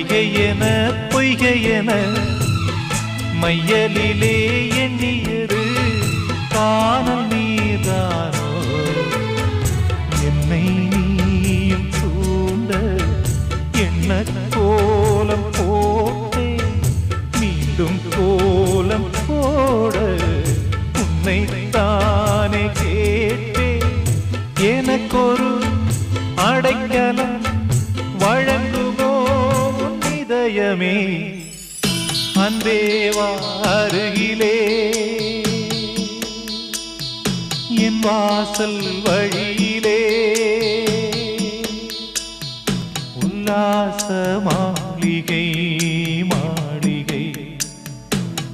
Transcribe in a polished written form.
வைகையென பொய்கையென மையலிலே எண்ணியது காணல் நீதானோ என்னை நீயும் சூண்ட என்ன கோலம் போட்டே மீண்டும் கோலம் போட உன்னை தானே கேட்டே எனக்கொரு அடைக்கலம் வழங்குமோ உன் இதயமே அன்பேவா அருகிலே என் வாசல் வழியிலே உல்லாச மாளிகை